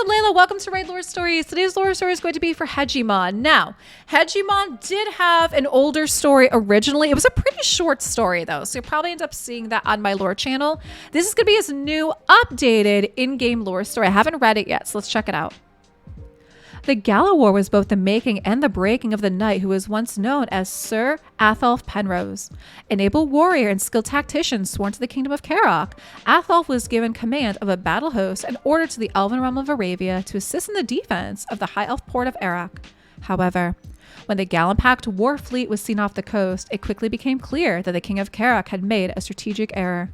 I'm Layla. Welcome to Raid Lore Stories. Today's lore story is going to be for Hegemon. Now, Hegemon did have an older story originally. It was a pretty short story though, so you'll probably end up seeing that on my lore channel. This is going to be his new updated in-game lore story. I haven't read it yet, so let's check it out. The Gala War was both the making and the breaking of the knight who was once known as Sir Atholf Penrose. An able warrior and skilled tactician sworn to the kingdom of Karok, Atholf was given command of a battle host and ordered to the elven realm of Aravia to assist in the defense of the high elf port of Arak. However, when the Gallon-packed war fleet was seen off the coast, it quickly became clear that the king of Karok had made a strategic error.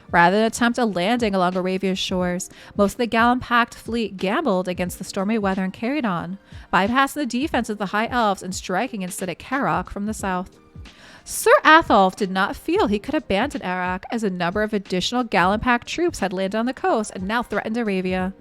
Rather than attempt a landing along Aravia's shores, most of the Gallon-packed fleet gambled against the stormy weather and carried on, bypassing the defense of the High Elves and striking instead at Karok from the south. Sir Atholf did not feel he could abandon Arak, as a number of additional Gallon-packed troops had landed on the coast and now threatened Aravia.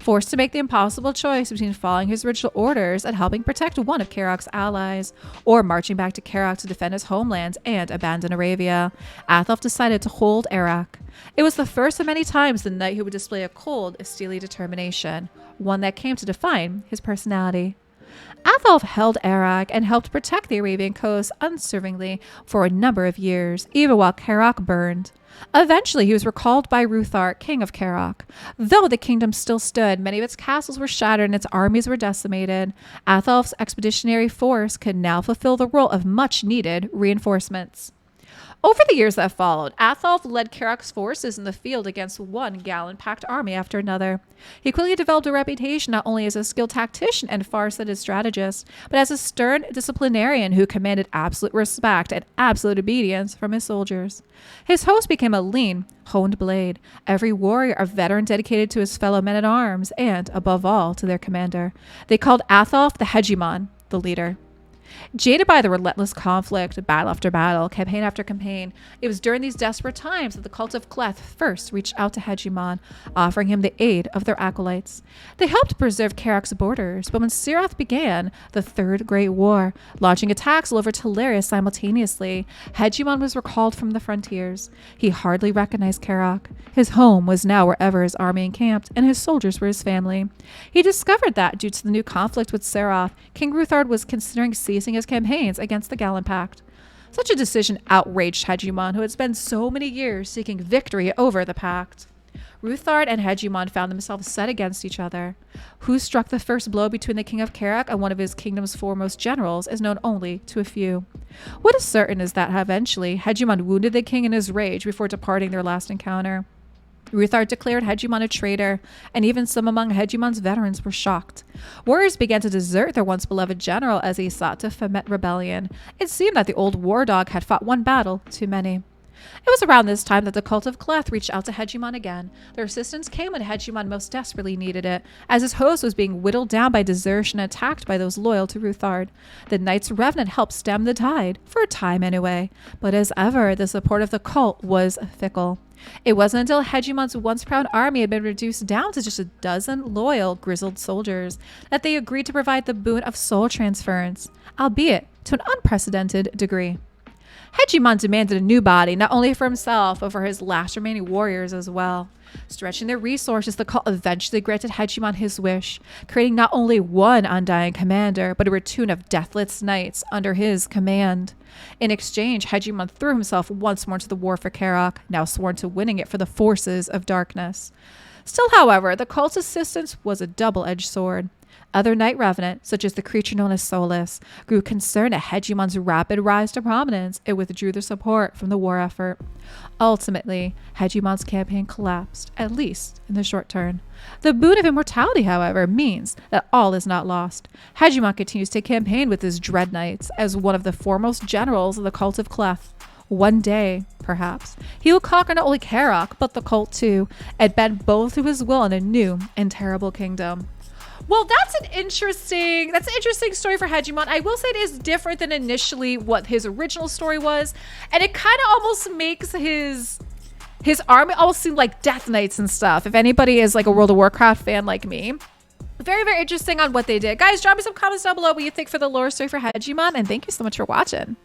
Forced to make the impossible choice between following his original orders and helping protect one of Karok's allies, or marching back to Karok to defend his homeland and abandon Aravia, Atholf decided to hold Arak. It was the first of many times the knight who would display a cold, steely determination, one that came to define his personality. Atholf held Arak and helped protect the Arabian coast unswervingly for a number of years, even while Karok burned. Eventually, he was recalled by Ruthar, king of Karok. Though the kingdom still stood, many of its castles were shattered and its armies were decimated. Atholf's expeditionary force could now fulfill the role of much-needed reinforcements. Over the years that followed, Atholf led Karok's forces in the field against one Gallon-packed army after another. He quickly developed a reputation not only as a skilled tactician and far-sighted strategist, but as a stern disciplinarian who commanded absolute respect and absolute obedience from his soldiers. His host became a lean, honed blade, every warrior a veteran dedicated to his fellow men-at-arms and, above all, to their commander. They called Atholf the Hegemon, the leader. Jaded by the relentless conflict, battle after battle, campaign after campaign, it was during these desperate times that the cult of Cleth first reached out to Hegemon, offering him the aid of their acolytes. They helped preserve Karok's borders, but when Sirath began the Third Great War, launching attacks all over Teleria simultaneously, Hegemon was recalled from the frontiers. He hardly recognized Karok. His home was now wherever his army encamped, and his soldiers were his family. He discovered that, due to the new conflict with Sirath, King Ruthard was considering ceasing his campaigns against the Gallon Pact. Such a decision outraged Hegemon, who had spent so many years seeking victory over the Pact. Ruthard and Hegemon found themselves set against each other. Who struck the first blow between the King of Karok and one of his kingdom's foremost generals is known only to a few. What is certain is that eventually Hegemon wounded the king in his rage before departing their last encounter. Ruthard declared Hegemon a traitor, and even some among Hegemon's veterans were shocked. Warriors began to desert their once beloved general as he sought to foment rebellion. It seemed that the old war dog had fought one battle too many. It was around this time that the cult of Cleth reached out to Hegemon again. Their assistance came when Hegemon most desperately needed it, as his host was being whittled down by desertion and attacked by those loyal to Ruthard. The Knights Revenant helped stem the tide, for a time anyway, but as ever, the support of the cult was fickle. It wasn't until Hegemon's once proud army had been reduced down to just a dozen loyal, grizzled soldiers that they agreed to provide the boon of soul transference, albeit to an unprecedented degree. Hegemon demanded a new body, not only for himself, but for his last remaining warriors as well. Stretching their resources, the cult eventually granted Hegemon his wish, creating not only one undying commander, but a platoon of deathless knights under his command. In exchange, Hegemon threw himself once more into the war for Karok, now sworn to winning it for the forces of darkness. Still, however, the cult's assistance was a double-edged sword. Other Knight Revenant, such as the creature known as Solus, grew concerned at Hegemon's rapid rise to prominence and withdrew their support from the war effort. Ultimately, Hegemon's campaign collapsed, at least in the short term. The boon of immortality, however, means that all is not lost. Hegemon continues to campaign with his Dread Knights as one of the foremost generals of the cult of Cleth. One day, perhaps, he will conquer not only Karok, but the cult too, and bend both to his will in a new and terrible kingdom. Well, that's an interesting story for Hegemon. I will say it is different than initially what his original story was. And it kind of almost makes his army almost seem like Death Knights and stuff. If anybody is like a World of Warcraft fan like me. Very, very interesting on what they did. Guys, drop me some comments down below what you think for the lore story for Hegemon. And thank you so much for watching.